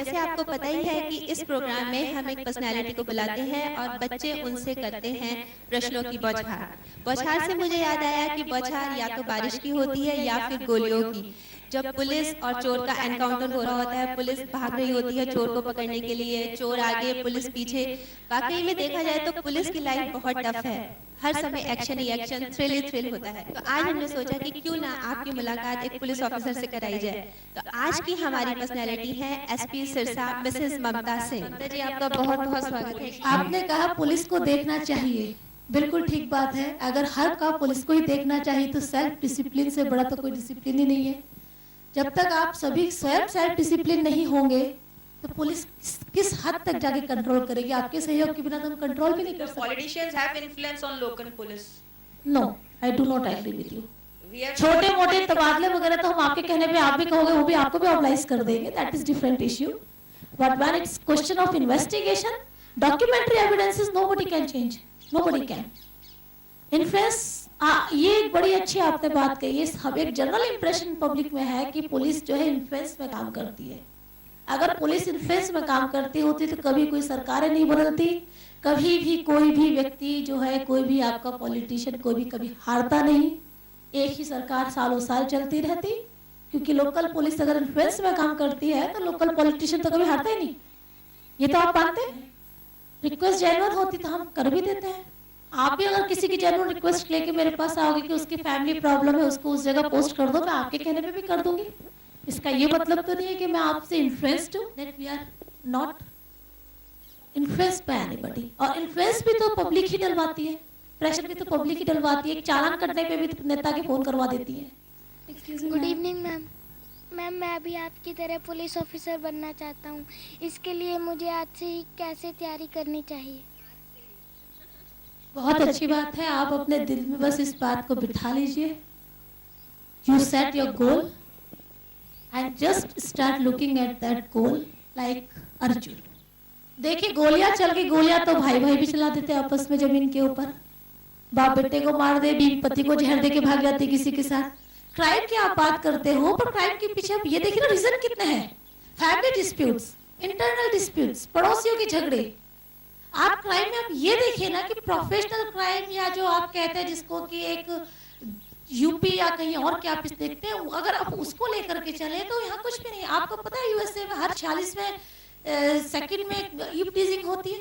जैसे आपको पता ही है कि इस प्रोग्राम में हम एक पर्सनैलिटी को बुलाते हैं और बच्चे उनसे करते हैं प्रश्नों की बौछार। बौछार से मुझे याद आया कि बौछार या तो बारिश की होती है या फिर गोलियों की। जब पुलिस और चोर का एनकाउंटर हो रहा होता है, पुलिस भाग रही होती है चोर को पकड़ने के लिए, चोर आगे पुलिस पीछे। वाकई में देखा जाए तो पुलिस की लाइफ बहुत टफ है। हर समय एक्शन ही एक्शन, थ्रिल ही थ्रिल होता है। तो आज हमने सोचा कि क्यों ना आपकी मुलाकात एक पुलिस ऑफिसर से कराई जाए। तो आज की हमारी पर्सनैलिटी है एसपी सिरसा मिसेस ममता सिंह। ममता जी, आपका बहुत बहुत स्वागत है। आपने कहा पुलिस को देखना चाहिए, बिल्कुल ठीक बात है। अगर हर काम पुलिस को ही देखना चाहिए तो सेल्फ डिसिप्लिन से बड़ा तो कोई डिसिप्लिन ही नहीं है। जब तक आप सभी स्वयं सेल्फ डिसिप्लिन नहीं होंगे तो पुलिस किस हद तक जाके कंट्रोल करेगी? आपके सहयोग के बिना तो हम कंट्रोल भी नहीं कर सकते। Politicians have influence on local police. No, I do not agree with you. छोटे मोटे तबादले वगैरह तो हम आपके कहने पे आप भी कहोगे, वो भी आपको भी ऑब्लाइज कर देंगे, that is different issue. But when it's question of investigation, documentary evidences nobody can change, nobody can influence. ये एक बड़ी अच्छी आपने बात कही है। हम एक जनरल इंप्रेशन पब्लिक में है कि पुलिस जो है इन्फ्लुएंस में काम करती है। अगर पुलिस इन्फ्लुएंस में काम करती होती तो कभी कोई सरकारें नहीं बदलती, कभी भी कोई भी व्यक्ति जो है, कोई भी आपका पॉलिटिशियन कोई भी कभी हारता नहीं, एक ही सरकार सालों साल चलती रहती। क्योंकि लोकल पुलिस अगर इन्फ्लुएंस में काम करती है तो लोकल पॉलिटिशियन तो कभी हारता ही नहीं। ये तो आप मानते हैं। रिक्वेस्ट जेन्युइन होती तो हम कर भी देते हैं। आप भी अगर किसी की जेन्युइन रिक्वेस्ट लेके मेरे पास आओगे कि उसकी फैमिली प्रॉब्लम है, उसको उस जगह पोस्ट कर दो, मैं आपके कहने पे भी कर दूंगी। इसका ये मतलब तो नहीं है कि मैं आपसे इन्फ्लुएंस्ड हूं, that we are not influenced by anybody. और इन्फ्लुएंस भी तो पब्लिक ही डलवाती है, प्रेशर भी तो पब्लिक ही डलवाती है। एक चालान कटने पे भी नेता के फोन करवा देती है। Good evening ma'am. मैम, मैं भी आपकी तरह पुलिस ऑफिसर बनना चाहता हूँ। इसके लिए मुझे आज से ही कैसे तैयारी करनी चाहिए? बहुत अच्छी बात है। आप अपने दिल में बस इस बात को बिठा लीजिए। You set your goal and just start looking at that goal like Arjun. देखिए, गोलियां चल गई, गोलियां तो भाई भाई भी चला देते आपस में जमीन के ऊपर। बाप बेटे को मार दे, बीवी पति को जहर दे के भाग जाती किसी के साथ। क्राइम की आप बात करते हो, पर क्राइम के पीछे आप ये देखिए ना, रीजन कितने हैं। फैमिली डिस्प्यूट्स, इंटरनल डिस्प्यूट्स, पड़ोसियों के झगड़े। आप क्राइम में आप ये देखिए ना कि प्रोफेशनल क्राइम या जो आप कहते हैं जिसको कि एक यूपी या कहीं और क्या आप देखते हैं, अगर आप उसको लेकर के चले तो यहाँ कुछ भी नहीं। आपको पता है यूएसए में हर 46वें सेकंड में ईव टीजिंग होती है।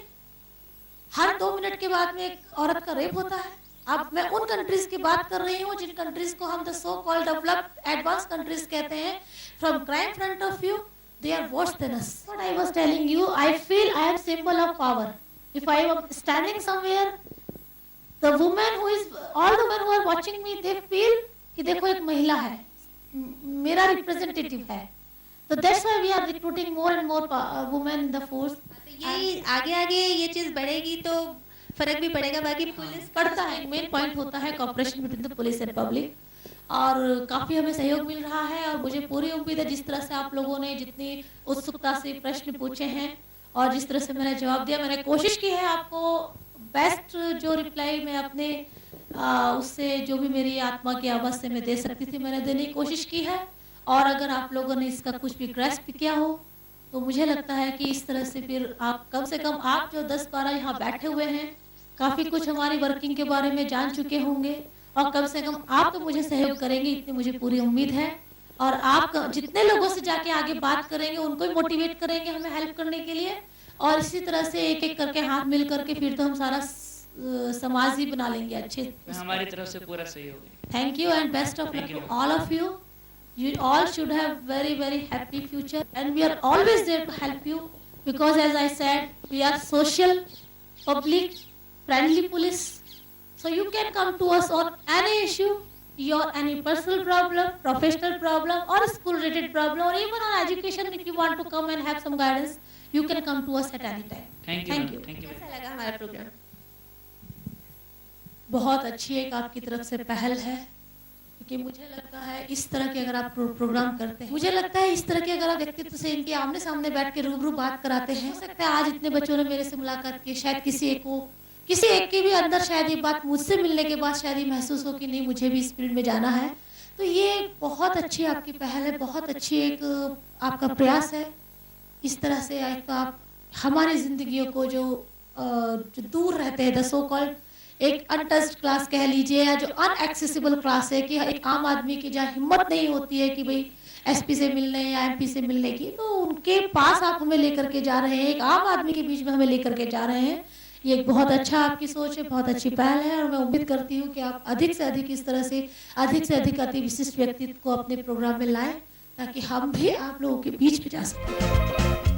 हर 2 मिनट के बाद में एक औरत का रेप होता है। अब मैं उन कंट्रीज की बात कर रही हूँ जिन कंट्रीज को हम the so called developed advance countries कहते हैं। From crime front of view they are worse than us. What I was telling you, I feel I am symbol of power. If I am standing somewhere, the women who is, all the men who are watching me, they feel कि देखो एक महिला है, मेरा representative है। तो that's why we are recruiting more and more women in the force. ये आगे आगे ये चीज बढ़ेगी तो फर्क भी पड़ेगा। बाकी पुलिस पड़ता है, मेन पॉइंट होता है cooperation between the police and public. और काफी हमें सहयोग मिल रहा है और मुझे पूरी उम्मीद है जिस तरह से आप लोगों ने जितनी उत्सुकता से प्रश्न पूछे हैं और जिस तरह से मैंने जवाब दिया, मैंने कोशिश की है आपको बेस्ट जो रिप्लाई मैं अपने उससे जो भी मेरी आत्मा की आवाज से मैं दे सकती थी मैंने देने की कोशिश की है। और अगर आप लोगों ने इसका कुछ भी ग्रैस्प किया हो तो मुझे लगता है कि इस तरह से फिर आप कम से कम आप जो 10-12 यहाँ बैठे हुए हैं काफी कुछ हमारी वर्किंग के बारे में जान चुके होंगे और कम से कम आप तो मुझे सहयोग करेंगे, इतनी मुझे पूरी उम्मीद है। और आप जितने लोगों से जाके आगे बात करेंगे उनको भी मोटिवेट करेंगे हमें हेल्प करने के लिए। और इसी तरह से एक एक करके हाथ मिल करके फिर तो हम सारा समाज ही बना लेंगे अच्छे। हमारी तरफ से पूरा सहयोग है। Thank you and best of luck to all of you. You all should have very happy future and we are always there to help you because as I said we are social, public, friendly police. So you can come to us on any issue, your any personal problem, professional problem or school related problem or even on education. If you want to come and have some guidance, you can come to us at any time. Thank you. कैसा लगा हमारा programme? बहुत अच्छी एक आपकी तरफ से पहल है कि मुझे लगता है इस तरह के अगर आप प्रोग्राम करते हैं, मुझे लगता है इस तरह के अगर आप व्यक्तित्व से इनके आमने सामने बैठ के रूबरू बात कराते हैं, हो सकता है आज इतने बच्चों ने मेरे से मुलाकात की, शायद किसी एक के भी अंदर शायद ये बात मुझसे मिलने के बाद शायद ये महसूस हो कि नहीं मुझे भी इस फील्ड में जाना है। तो ये बहुत अच्छी आपकी पहल है, बहुत अच्छी एक आपका प्रयास है इस तरह से एक आप हमारी ज़िंदगियों को जो दूर रहते हैं, द सो कॉल्ड एक अनटच्ड क्लास कह लीजिए, या जो अनएक्सेसिबल क्लास है, कि एक आम आदमी की जहाँ हिम्मत नहीं होती है कि भाई एसपी से मिलने या एमपी से मिलने की, तो उनके पास आप हमें लेकर के जा रहे हैं, एक आम आदमी के बीच में हमें लेकर के जा रहे हैं। ये एक बहुत अच्छा आपकी सोच है, बहुत अच्छी पहल है, और मैं उम्मीद करती हूँ कि आप अधिक से अधिक इस तरह से अधिक से अधिक अति विशिष्ट व्यक्तित्व को अपने प्रोग्राम में लाएं, ताकि हम भी आप लोगों के बीच में जा सकें।